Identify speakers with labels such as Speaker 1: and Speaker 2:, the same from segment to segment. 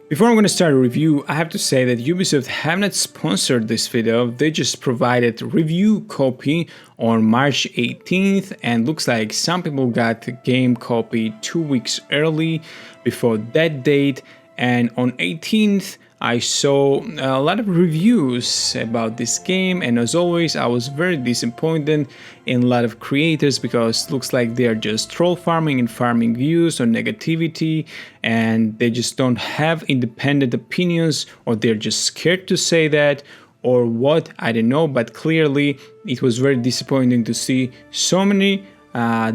Speaker 1: Before I'm going to start a review, I have to say that Ubisoft have not sponsored this video. They just provided review copy on March 18th, and looks like some people got the game copy 2 weeks early before that date. And on 18th, I saw a lot of reviews about this game, and as always, I was very disappointed in a lot of creators because it looks like they are just troll farming and farming views or negativity, and they just don't have independent opinions, or they're just scared to say that, or what, I don't know, but clearly it was very disappointing to see so many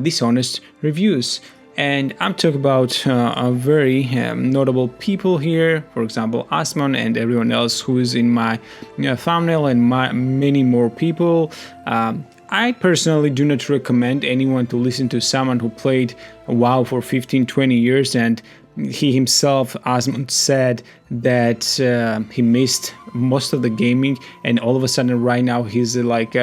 Speaker 1: dishonest reviews. And I'm talking about very notable people here, for example, Asmongold and everyone else who is in my thumbnail, and many more people. I personally do not recommend anyone to listen to someone who played WoW for 15-20 years, and he himself, Asmongold, said that he missed most of the gaming, and all of a sudden right now he's like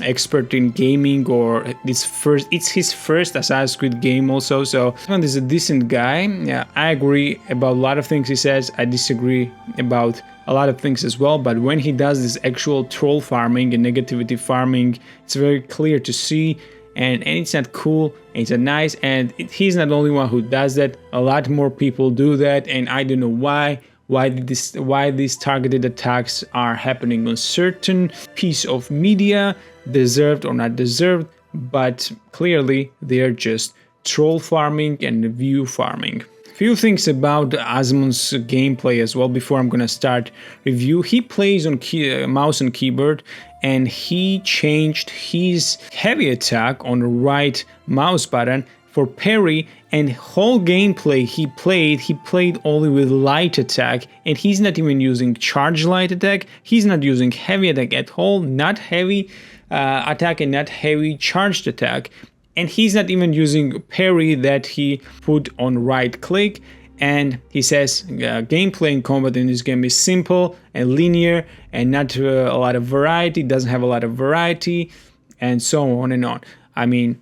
Speaker 1: expert in gaming, or it's his first Assassin's Creed game also. So Asmongold is a decent guy. Yeah, I agree about a lot of things he says. I disagree about a lot of things as well, but when he does this actual troll farming and negativity farming, it's very clear to see. And it's not cool, it's not nice, and he's not the only one who does that. A lot more people do that, and I don't know why these targeted attacks are happening on certain piece of media, deserved or not deserved, but clearly they're just troll farming and view farming. Few things about Asmongold's gameplay as well before I'm gonna start review. He plays on mouse and keyboard, and he changed his heavy attack on the right mouse button for parry, and whole gameplay he played only with light attack, and he's not even using charge light attack, he's not using heavy attack at all, not heavy attack and not heavy charged attack. And he's not even using parry that he put on right click. And he says gameplay and combat in this game is simple and linear and not a lot of variety, doesn't have a lot of variety, and so on and on. I mean,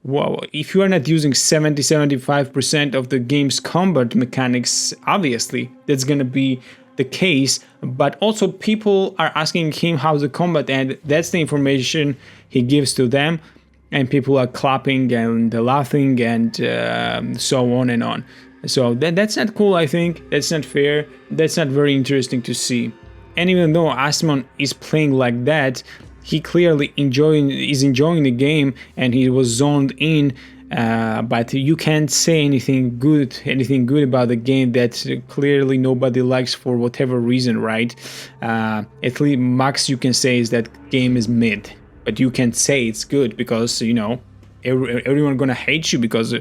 Speaker 1: wow, if you are not using 70-75% of the game's combat mechanics, obviously that's gonna be the case. But also people are asking him how's the combat, and that's the information he gives to them. And people are clapping and laughing and so on and on. So that's not cool, I think. That's not fair. That's not very interesting to see. And even though Asmongold is playing like that, he clearly is enjoying the game, and he was zoned in. But you can't say anything good about the game that clearly nobody likes for whatever reason, right? At least max you can say is that game is mid. But you can't say it's good because, you know, everyone gonna hate you because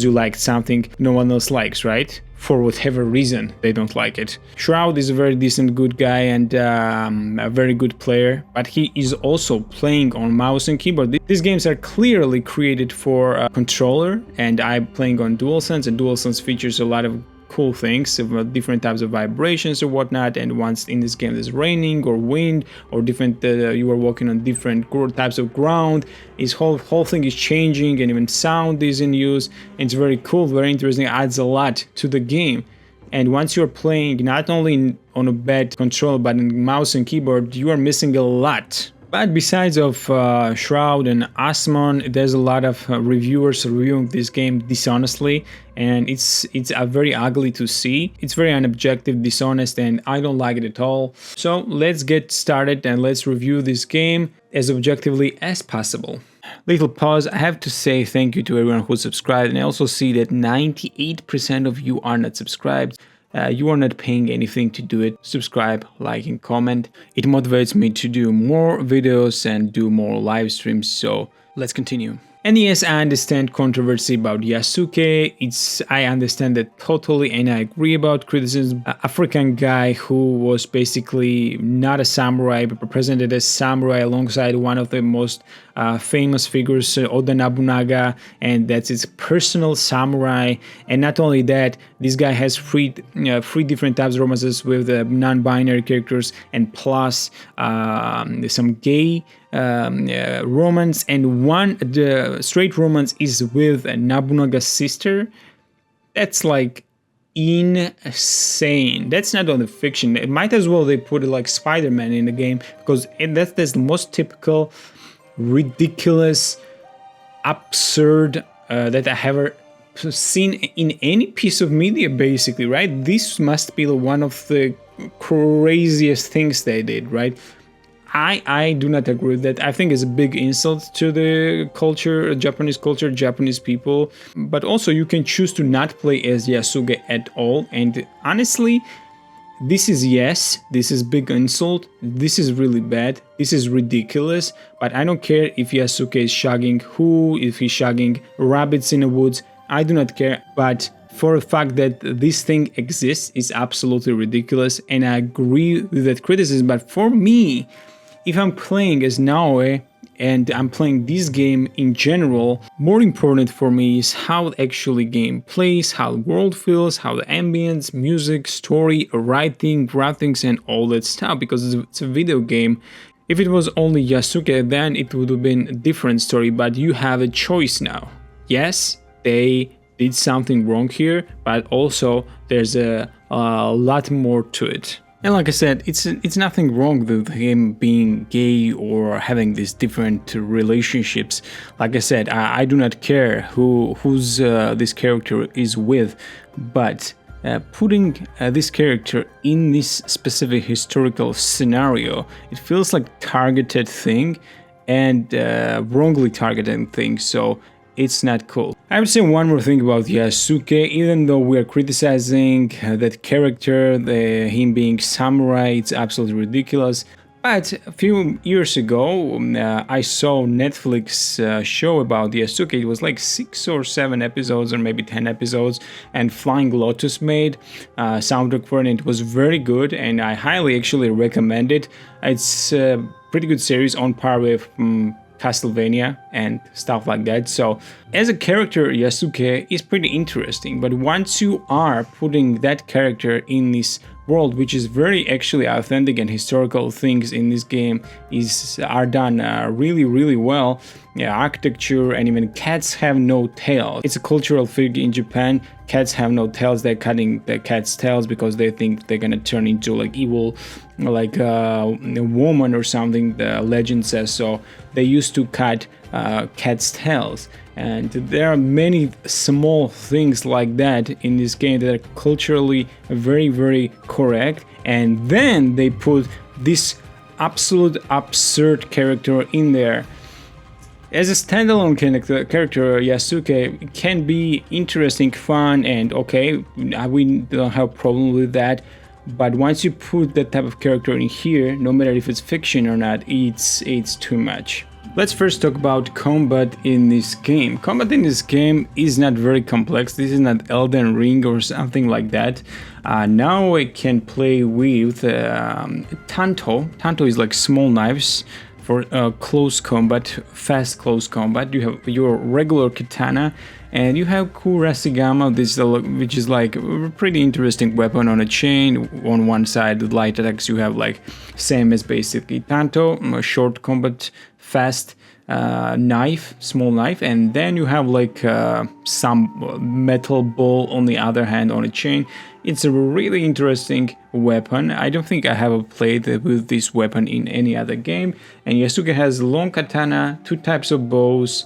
Speaker 1: you like something no one else likes, right? For whatever reason they don't like it. Shroud is a very decent good guy and a very good player, but he is also playing on mouse and keyboard. These games are clearly created for a controller, and I'm playing on DualSense, and DualSense features a lot of cool things, different types of vibrations or whatnot. And once in this game there's raining or wind or different you are walking on different types of ground, his whole thing is changing, and even sound is in use. And it's very cool, very interesting, adds a lot to the game. And once you're playing not only on a bad controller but in mouse and keyboard, you are missing a lot. But besides of Shroud and Asmongold, there's a lot of reviewers reviewing this game dishonestly, and it's very ugly to see. It's very unobjective, dishonest, and I don't like it at all. So let's get started and let's review this game as objectively as possible. Little pause, I have to say thank you to everyone who subscribed, and I also see that 98% of you are not subscribed. You are not paying anything to do it. Subscribe, like, and comment. It motivates me to do more videos and do more live streams, so let's continue. And yes, I understand controversy about Yasuke. I understand that totally, and I agree about criticism. African guy who was basically not a samurai, but presented as samurai alongside one of the most famous figures, Oda Nobunaga, and that's his personal samurai. And not only that, this guy has three different types of romances with non-binary characters, and plus some gay romance, and the straight romance is with Nobunaga's sister. That's like insane. That's not on the fiction. It might as well they put like Spider-Man in the game, because that's the most typical, ridiculous, absurd that I have ever seen in any piece of media, basically, right? This must be one of the craziest things they did, right? I do not agree with that. I think it's a big insult to the culture, Japanese culture, Japanese people. But also you can choose to not play as Yasuke at all. And honestly, this is big insult. This is really bad. This is ridiculous. But I don't care if Yasuke is shagging who, if he's shagging rabbits in the woods. I do not care. But for the fact that this thing exists is absolutely ridiculous. And I agree with that criticism. But for me, if I'm playing as Naoe and I'm playing this game in general, more important for me is how actually game plays, how the world feels, how the ambience, music, story, writing, graphics and all that stuff, because it's a video game. If it was only Yasuke, then it would have been a different story, but you have a choice now. Yes, they did something wrong here, but also there's a lot more to it. And like I said, it's nothing wrong with him being gay or having these different relationships. Like I said, I do not care who's this character is with, but putting this character in this specific historical scenario, it feels like targeted thing and wrongly targeted thing. So it's not cool. I would say one more thing about Yasuke. Even though we are criticizing that character, him being samurai, it's absolutely ridiculous. But a few years ago, I saw Netflix show about Yasuke. It was like 6 or 7 episodes or maybe 10 episodes, and Flying Lotus made soundtrack for it. And it was very good, and I highly actually recommend it. It's a pretty good series on par with Castlevania and stuff like that. So as a character, Yasuke is pretty interesting, but once you are putting that character in this world, which is very actually authentic and historical things in this game are done really well. Yeah, architecture and even cats have no tails. It's a cultural figure in Japan. Cats have no tails. They're cutting the cat's tails because they think they're gonna turn into like evil, like a woman or something. The legend says so. They used to cut cats' tails. And there are many small things like that in this game that are culturally very correct. And then they put this absolute absurd character in there. As a standalone character, Yasuke can be interesting, fun, and okay, we don't have a problem with that. But once you put that type of character in here, no matter if it's fiction or not, it's too much. Let's first talk about combat in this game. Combat in this game is not very complex. This is not Elden Ring or something like that. Now I can play with Tanto. Tanto is like small knives for close combat, fast close combat. You have your regular katana, and you have Kurasigama, which is like a pretty interesting weapon on a chain. On one side, the light attacks you have like same as basically Tanto, a short combat, fast knife, small knife, and then you have like some metal ball on the other hand on a chain. It's a really interesting weapon. I don't think I have played with this weapon in any other game. And Yasuke has long katana, 2 types of bows,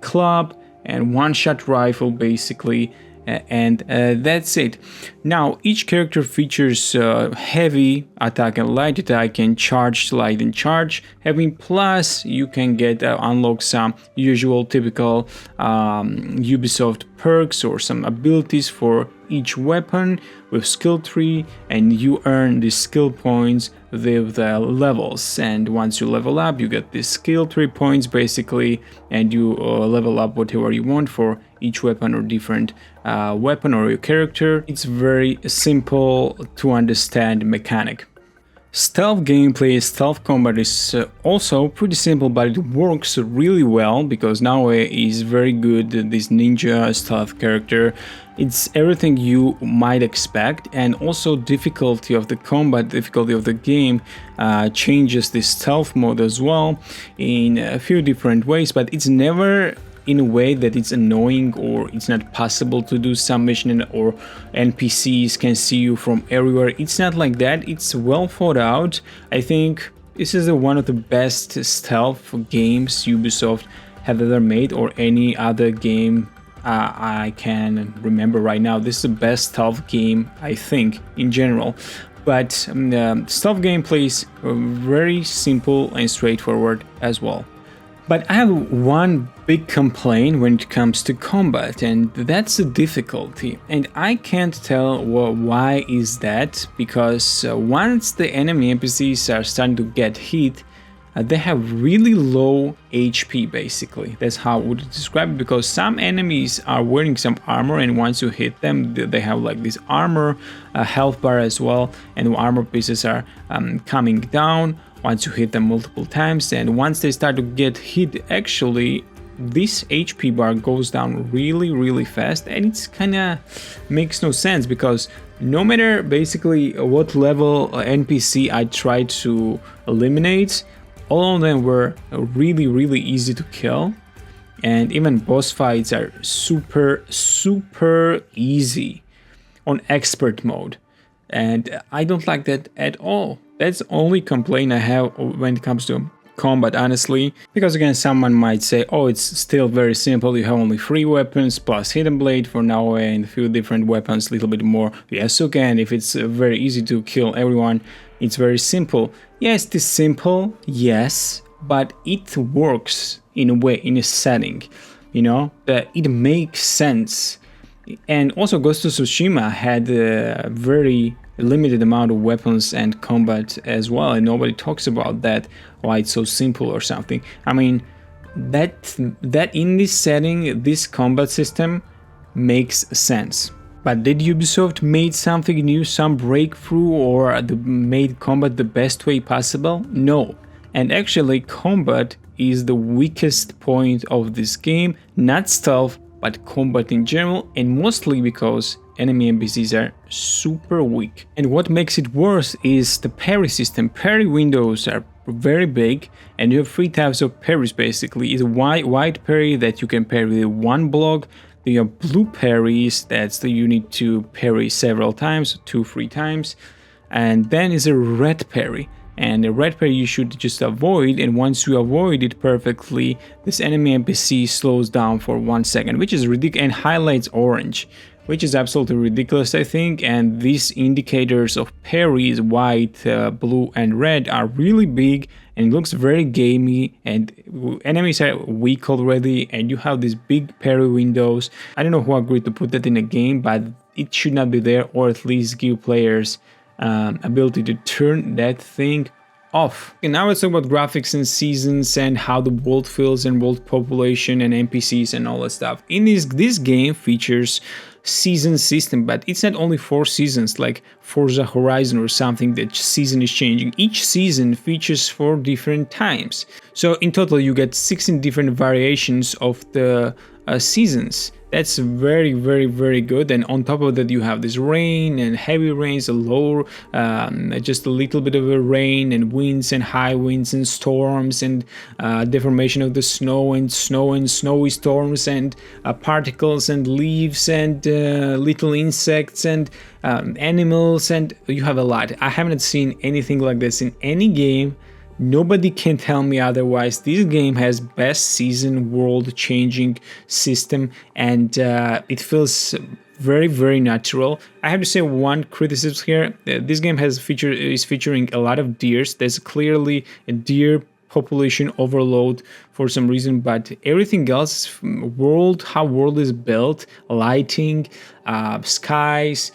Speaker 1: club, and one-shot rifle basically, and that's it. Now each character features heavy attack and light attack, and charge, light and charge. Having plus, you can get unlock some usual typical Ubisoft perks or some abilities for each weapon with skill tree, and you earn the skill points with levels. And once you level up, you get the skill tree points basically, and you level up whatever you want for each weapon or different weapon or your character. It's very simple to understand mechanic. Stealth gameplay, stealth combat is also pretty simple, but it works really well because Naoe is very good, this ninja stealth character. It's everything you might expect, and also difficulty of the combat, difficulty of the game changes the stealth mode as well in a few different ways, but it's never in a way that it's annoying or it's not possible to do some mission, or NPCs can see you from everywhere. It's not like that. It's well thought out. I think this is one of the best stealth games Ubisoft have ever made, or any other game I can remember right now. This is the best stealth game, I think, in general. But stealth gameplay is very simple and straightforward as well. But I have one big complaint when it comes to combat, and that's the difficulty. And I can't tell why is that, because once the enemy NPCs are starting to get hit, they have really low HP basically. That's how I would describe it, because some enemies are wearing some armor, and once you hit them, they have like this armor health bar as well, and the armor pieces are coming down once you hit them multiple times. And once they start to get hit, actually this HP bar goes down really fast, and it's kinda makes no sense, because no matter basically what level NPC I tried to eliminate, all of them were really easy to kill, and even boss fights are super easy on expert mode, and I don't like that at all. That's the only complaint I have when it comes to combat, honestly, because again, someone might say, oh, it's still very simple, you have only 3 weapons plus hidden blade for now and a few different weapons, a little bit more yasuke, and if it's very easy to kill everyone, it's very simple. Yes, it is simple, yes, but it works in a way, in a setting, you know, that it makes sense. And also Ghost of Tsushima had a very limited amount of weapons and combat as well, and nobody talks about that, why it's so simple or something. I mean, that in this setting, this combat system makes sense. But did Ubisoft made something new, some breakthrough, or made combat the best way possible? No. And actually, combat is the weakest point of this game, not stealth, but combat in general, and mostly because enemy NPCs are super weak. And what makes it worse is the parry system. Parry windows are very big, and you have 3 types of parries basically. It's white parry that you can parry with one block. You have blue parries, that's you need to parry several times, 2-3 times. And then is a red parry. And the red parry you should just avoid, and once you avoid it perfectly, this enemy NPC slows down for 1 second, which is ridiculous, and highlights orange, which is absolutely ridiculous, I think. And these indicators of parries, white, blue and red, are really big, and it looks very gamey, and enemies are weak already, and you have these big parry windows. I don't know who agreed to put that in a game, but it should not be there, or at least give players ability to turn that thing off. And now let's talk about graphics and seasons and how the world feels and world population and NPCs and all that stuff. In this game features season system, but it's not only 4 seasons like Forza Horizon or something that season is changing. Each season features 4 different times. So in total you get 16 different variations of the seasons. That's very good. And on top of that you have this rain and heavy rains, a low, just a little bit of a rain, and winds and high winds and storms, and deformation of the snow and snowy storms, and particles and leaves and little insects and animals, and you have a lot. I haven't seen anything like this in any game. Nobody can tell me otherwise. This game has best season world changing system, and it feels very natural. I have to say one criticism here. This game is featuring a lot of deers. There's clearly a deer population overload for some reason, but everything else, how world is built, lighting, skies,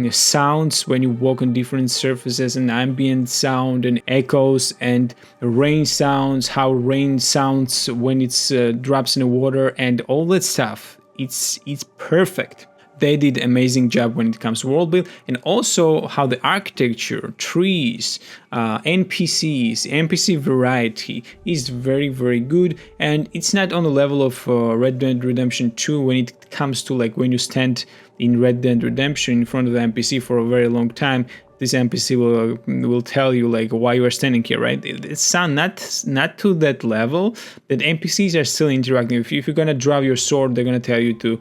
Speaker 1: sounds when you walk on different surfaces, and ambient sound and echoes, and rain sounds, how rain sounds when it's drops in the water, and all that stuff. It's perfect. They did an amazing job when it comes to world build, and also how the architecture, trees, NPC variety is very good, and it's not on the level of Red Dead Redemption 2 when it comes to like when you stand in Red Dead Redemption in front of the NPC for a very long time, this NPC will tell you like why you are standing here, right? It's not to that level, that NPCs are still interacting. If you're gonna drop your sword, they're gonna tell you to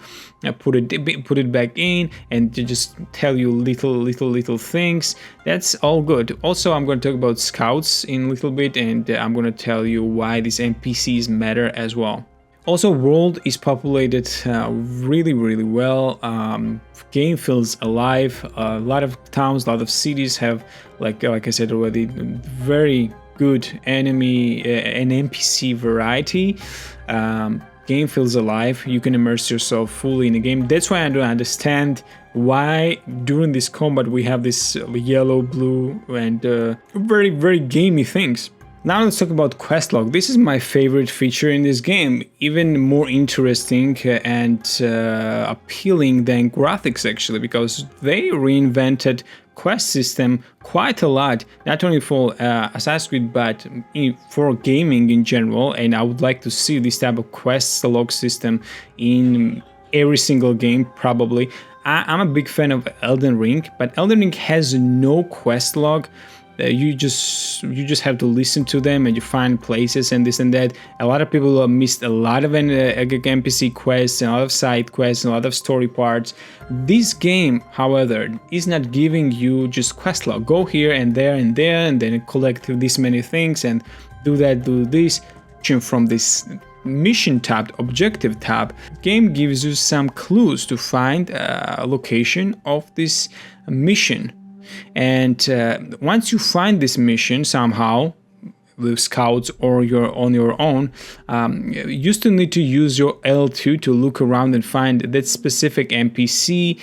Speaker 1: put it back in, and to just tell you little things. That's all good. Also, I'm gonna talk about scouts in a little bit, and I'm gonna tell you why these NPCs matter as well. Also, world is populated really well. Game feels alive. A lot of towns, a lot of cities have, like I said already, very good enemy and NPC variety. Game feels alive. You can immerse yourself fully in the game. That's why I don't understand why during this combat we have this yellow, blue, and very gamey things. Now let's talk about quest log. This is my favorite feature in this game, even more interesting and appealing than graphics actually, because they reinvented quest system quite a lot, not only for Assassin's Creed but for gaming in general, and I would like to see this type of quest log system in every single game probably. I'm a big fan of Elden Ring, but Elden Ring has no quest log. You just have to listen to them, and you find places and this and that. A lot of people missed a lot of NPC quests, and a lot of side quests, and a lot of story parts. This game, however, is not giving you just quest log. Go here and there and there, and then collect this many things, and do that, do this. From this mission tab, objective tab, game gives you some clues to find a location of this mission. And once you find this mission somehow with scouts or you're on your own, you still need to use your L2 to look around and find that specific NPC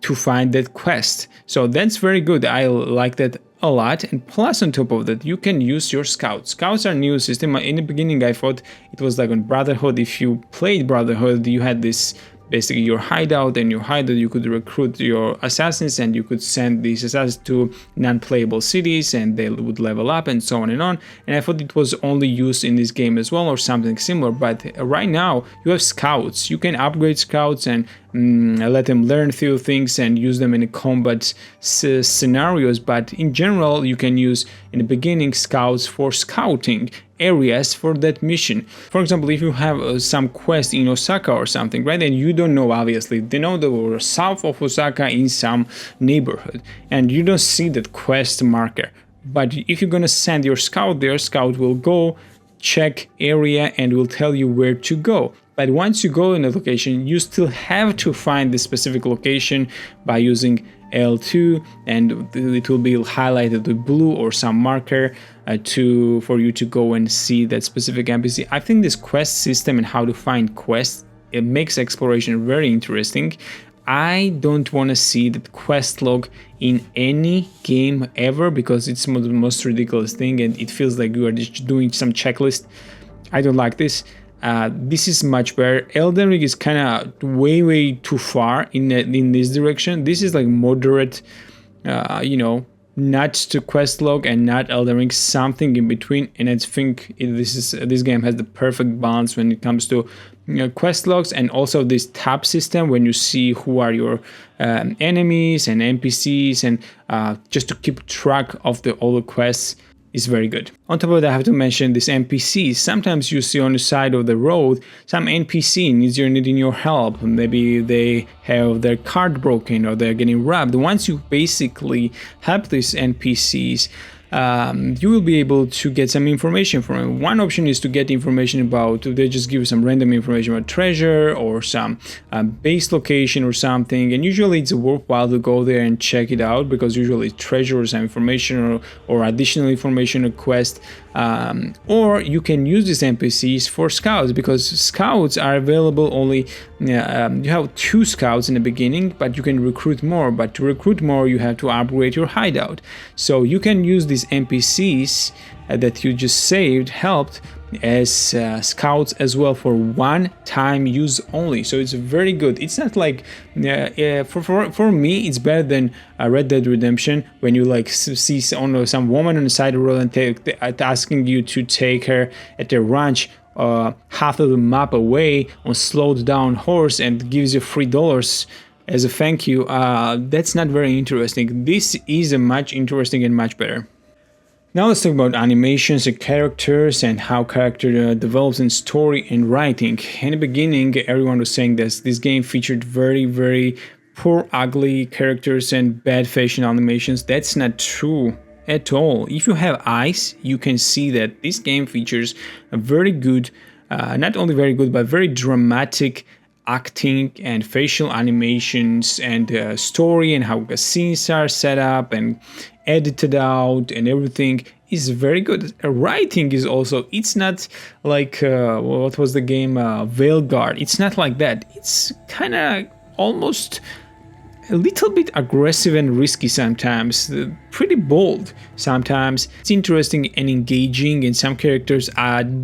Speaker 1: to find that quest. So that's very good. I like that a lot. And plus, on top of that, you can use your scouts. Scouts are a new system. In the beginning, I thought it was like on Brotherhood. If you played Brotherhood, you had this basically your hideout, and your hideout you could recruit your assassins, and you could send these assassins to non-playable cities, and they would level up and so on and on. And I thought it was only used in this game as well, or something similar. But right now you have scouts. You can upgrade scouts and let them learn few things and use them in combat scenarios. But in general, you can use in the beginning scouts for scouting areas for that mission. For example, if you have some quest in Osaka or something, right, and you don't know, obviously they know they were south of Osaka in some neighborhood, and you don't see that quest marker. But if you're gonna send your scout there, scout will go check area and will tell you where to go. But once you go in a location, you still have to find the specific location by using L2, and it will be highlighted with blue or some marker for you to go and see that specific NPC. I think this quest system and how to find quests, it makes exploration very interesting. I don't want to see that quest log in any game ever, because it's the most ridiculous thing, and it feels like you are just doing some checklist. I don't like this. This is much better. Elden Ring is kind of way too far in this direction. This is like moderate, not to quest log and not Elden Ring, something in between. And I think this game has the perfect balance when it comes to quest logs, and also this tab system when you see who are your enemies and NPCs, and just to keep track of all the quests is very good. On top of that, I have to mention these NPCs. Sometimes you see on the side of the road some NPC needing your help. Maybe they have their card broken or they're getting robbed. Once you basically help these NPCs, you will be able to get some information from them. One option is to get information about, they just give you some random information about treasure or some base location or something, and usually it's worthwhile to go there and check it out, because usually treasure or some information or additional information request. Or you can use these NPCs for scouts, because scouts are available only, you have 2 scouts in the beginning, but you can recruit more. But to recruit more, you have to upgrade your hideout. So you can use these NPCs that you just helped as scouts as well for one-time use only. So it's very good. It's not like for me it's better than Red Dead Redemption, when you like see some woman on the side of the road and asking you to take her at their ranch half of the map away on slowed down horse, and gives you $3 as a thank you, that's not very interesting. This is a much interesting and much better. Now let's talk about animations and characters and how character develops in story and writing. In the beginning, everyone was saying that this game featured very poor, ugly characters and bad facial animations. That's not true at all. If you have eyes, you can see that this game features a very good, not only very good, but very dramatic acting and facial animations and story and how the scenes are set up and edited out and everything is very good. Writing is also, it's not like what was the game Veilguard. It's not like that. It's kind of almost a little bit aggressive and risky sometimes, pretty bold sometimes. It's interesting and engaging, and some characters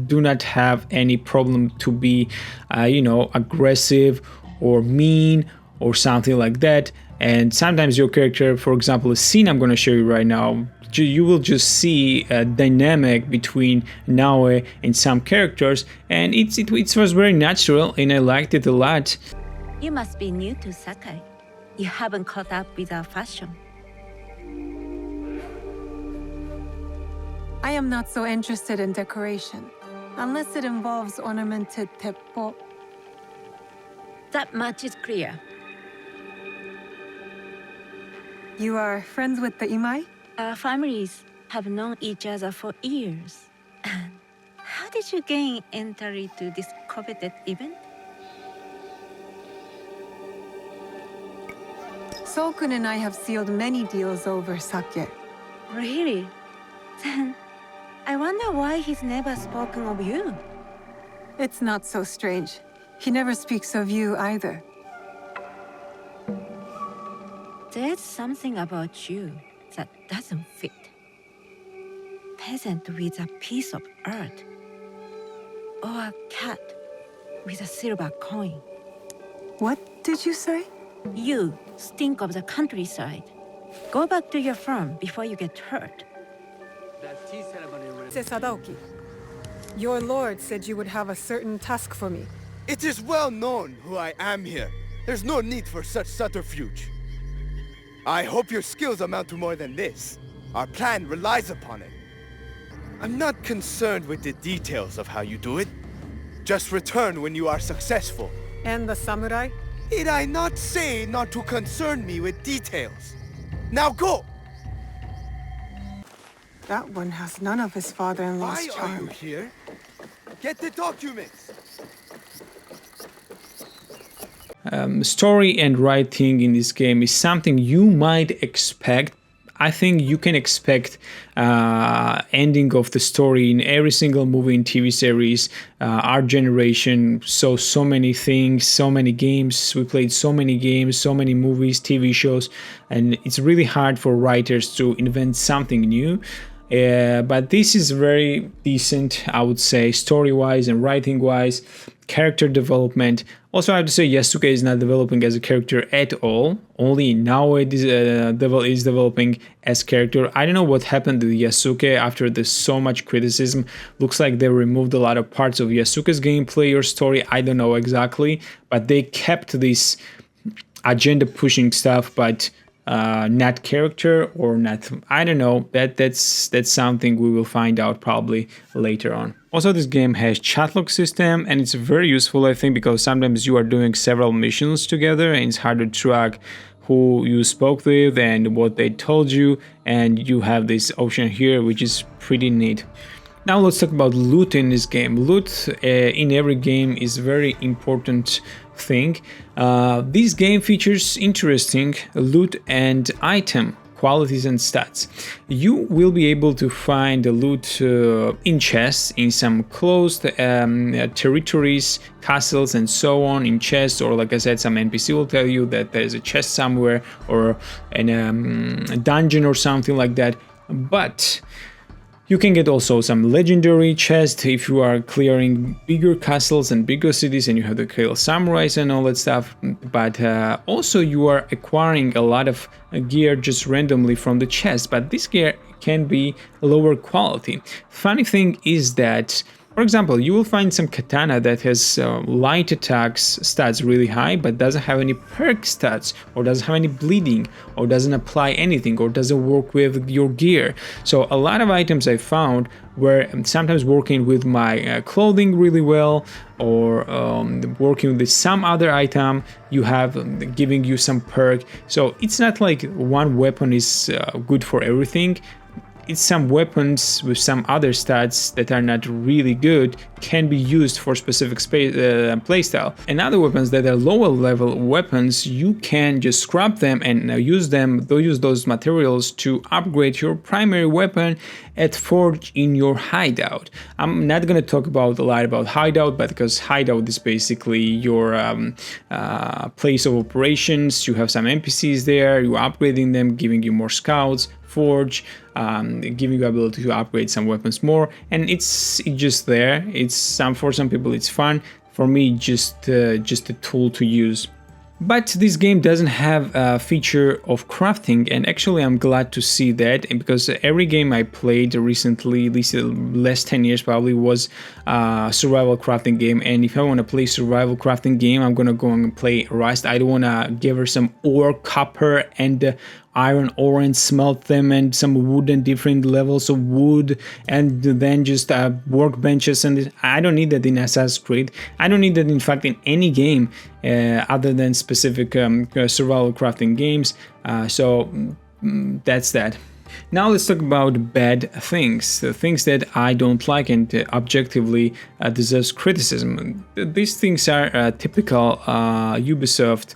Speaker 1: do not have any problem to be aggressive or mean or something like that. And sometimes your character, for example, a scene I'm going to show you right now, you will just see a dynamic between Naoe and some characters, and it was very natural and I liked it a lot.
Speaker 2: You must be new to Sakai. You haven't caught up with our fashion.
Speaker 3: I am not so interested in decoration, unless it involves ornamented teppo.
Speaker 2: That much is clear.
Speaker 3: You are friends with the Imai?
Speaker 2: Our families have known each other for years. How did you gain entry to this coveted event?
Speaker 3: Sokun and I have sealed many deals over sake.
Speaker 2: Really? Then I wonder why he's never spoken of you.
Speaker 3: It's not so strange. He never speaks of you either.
Speaker 2: There's something about you that doesn't fit. Peasant with a piece of earth. Or a cat with a silver coin.
Speaker 3: What did you say?
Speaker 2: You stink of the countryside. Go back to your farm before you get hurt.
Speaker 3: Sadaoki, your lord said you would have a certain task for me.
Speaker 4: It is well known who I am here. There's no need for such subterfuge. I hope your skills amount to more than this. Our plan relies upon it. I'm not concerned with the details of how you do it. Just return when you are successful.
Speaker 3: And the samurai?
Speaker 4: Did I not say not to concern me with details? Now go!
Speaker 3: That one has none of his father-in-law's
Speaker 4: Why are you
Speaker 3: charm.
Speaker 4: here? Get the documents!
Speaker 1: Story and writing in this game is something you might expect. I think you can expect ending of the story in every single movie and TV series. Our generation saw so many things, so many games. We played so many games, so many movies, TV shows, and it's really hard for writers to invent something new. But this is very decent, I would say, story-wise and writing-wise, character development. Also, I have to say Yasuke is not developing as a character at all. Only now it is developing as character. I don't know what happened to Yasuke after this so much criticism. Looks like they removed a lot of parts of Yasuke's gameplay or story. I don't know exactly, but they kept this agenda-pushing stuff, but not character or not, I don't know. That's something we will find out probably later on. Also, this game has chat log system, and it's very useful, I think, because sometimes you are doing several missions together and it's hard to track who you spoke with and what they told you, and you have this option here, which is pretty neat. Now let's talk about loot in this game. Loot in every game is very important thing. This game features interesting loot and item qualities and stats. You will be able to find the loot in chests, in some closed territories, castles and so on, in chests, or like I said, some NPC will tell you that there's a chest somewhere or in a dungeon or something like that. But you can get also some legendary chests if you are clearing bigger castles and bigger cities and you have to kill samurais and all that stuff. But also you are acquiring a lot of gear just randomly from the chest, but this gear can be lower quality. Funny thing is that For example, you will find some katana that has light attacks stats really high, but doesn't have any perk stats, or doesn't have any bleeding, or doesn't apply anything, or doesn't work with your gear. So a lot of items I found were sometimes working with my clothing really well, or working with some other item you have giving you some perk. So it's not like one weapon is good for everything. It's some weapons with some other stats that are not really good can be used for specific playstyle. And other weapons that are lower level weapons, you can just scrap them and use those materials to upgrade your primary weapon at forge in your hideout. I'm not going to talk a lot about hideout, but because hideout is basically your place of operations. You have some NPCs there, you're upgrading them, giving you more scouts, forge, giving you ability to upgrade some weapons more, and it's just there. It's for some people it's fun. For me, just a tool to use. But this game doesn't have a feature of crafting, and actually I'm glad to see that, because every game I played recently, at least the last 10 years probably, was a survival crafting game. And if I want to play survival crafting game, I'm gonna go and play Rust. I don't want to give her some ore, copper, and iron ore and smelt them, and some wood and different levels of wood, and then just workbenches. And I don't need that in Assassin's Creed. I don't need that, in fact, in any game other than specific survival crafting games. So that's that. Now let's talk about bad things, the things that I don't like and objectively deserves criticism. These things are typical Ubisoft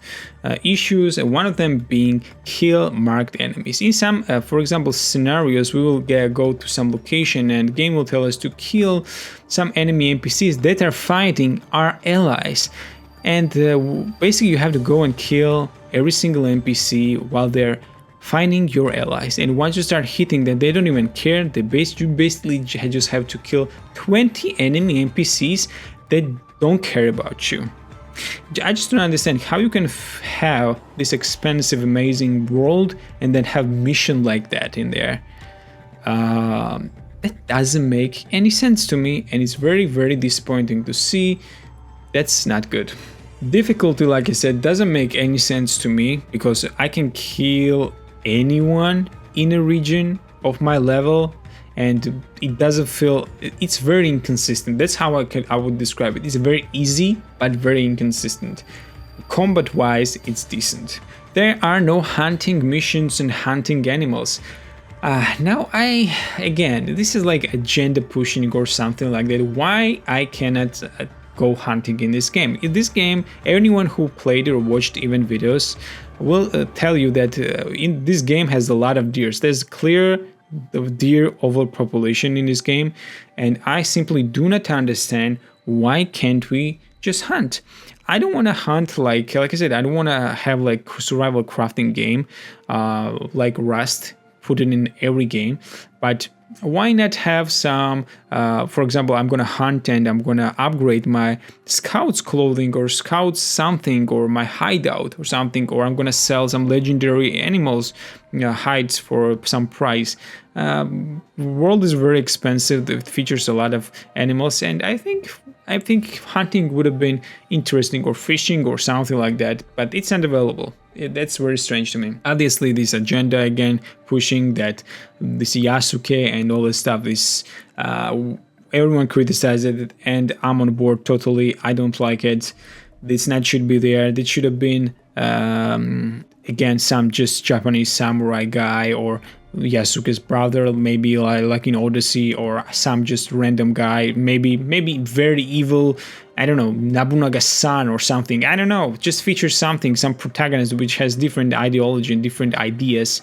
Speaker 1: issues, and one of them being kill marked enemies. In some, for example, scenarios, we will go to some location and game will tell us to kill some enemy NPCs that are fighting our allies. And basically you have to go and kill every single NPC while they're finding your allies, and once you start hitting them, they don't even care. You basically just have to kill 20 enemy NPCs that don't care about you. I just don't understand how you can have this expensive, amazing world and then have mission like that in there. That doesn't make any sense to me, and it's very, very disappointing to see. That's not good. Difficulty, like I said, doesn't make any sense to me, because I can kill anyone in a region of my level, and it doesn't feel, it's very inconsistent. That's how I would describe it. It's very easy but very inconsistent. Combat wise, it's decent. There are no hunting missions and hunting animals. Now again, this is like agenda pushing or something like that. Why I cannot go hunting in this game? In this game, anyone who played or watched even videos will tell you that in this game has a lot of deers. There's clear deer overpopulation in this game, and I simply do not understand why can't we just hunt. I don't want to hunt like I said, I don't want to have like survival crafting game like Rust, put it in every game, but why not have some, for example, I'm gonna hunt and I'm gonna upgrade my scout's clothing or scout's something, or my hideout or something, or I'm gonna sell some legendary animals hides for some price. The world is very expensive, it features a lot of animals, and I think hunting would have been interesting, or fishing or something like that, but it's not available. That's very strange to me. Obviously, this agenda again pushing that this yasuke and all this stuff is everyone criticized it, and I'm on board totally. I don't like it. This not should be there. This should have been again some just Japanese samurai guy, or Yasuke's brother, maybe like in Odyssey, or some just random guy, maybe very evil, I don't know, Nabunaga's son or something, I don't know, just feature something, some protagonist which has different ideology and different ideas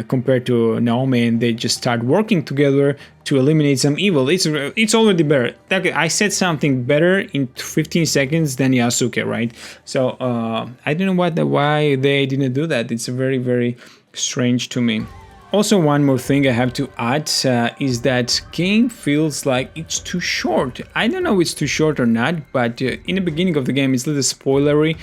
Speaker 1: compared to Naomi, and they just start working together to eliminate some evil. It's already better. I said something better in 15 seconds than Yasuke, right? So I don't know why they didn't do that. It's very, very strange to me. Also, one more thing I have to add is that game feels like it's too short. I don't know if it's too short or not, but in the beginning of the game it's a little spoilery,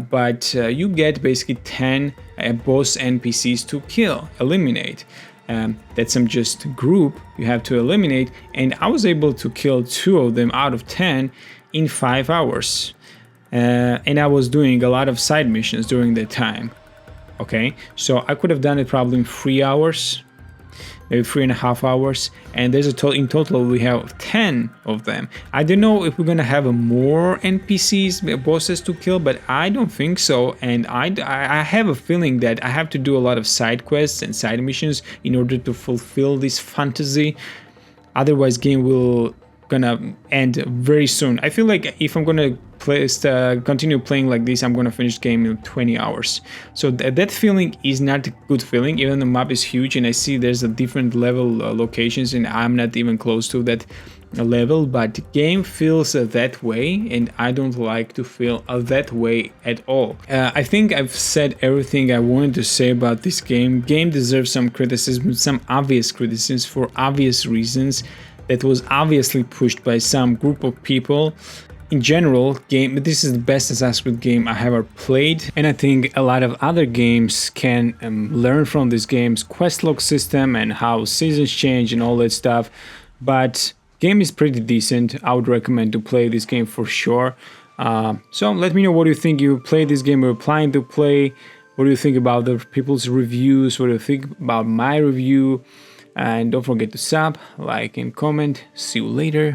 Speaker 1: but you get basically 10 boss NPCs to kill, eliminate. That's some just group you have to eliminate, and I was able to kill 2 of them out of 10 in 5 hours. And I was doing a lot of side missions during that time. Okay, so I could have done it probably in 3 hours, maybe 3.5 hours, and there's in total we have 10 of them. I don't know if we're gonna have more NPCs, bosses to kill, but I don't think so. And I have a feeling that I have to do a lot of side quests and side missions in order to fulfill this fantasy. Otherwise, game will gonna end very soon. I feel like if I'm gonna continue playing like this, I'm gonna finish the game in 20 hours. So that feeling is not a good feeling. Even the map is huge and I see there's a different level locations and I'm not even close to that level, but the game feels that way, and I don't like to feel that way at all. I think I've said everything I wanted to say about this game. Game deserves some criticism, some obvious criticisms for obvious reasons that was obviously pushed by some group of people. In general, this is the best Assassin's Creed game I have ever played, and I think a lot of other games can learn from this game's quest log system and how seasons change and all that stuff. But game is pretty decent. I would recommend to play this game for sure. So let me know what you think. You played this game, you're planning to play. What do you think about the people's reviews? What do you think about my review? And don't forget to sub, like, and comment. See you later.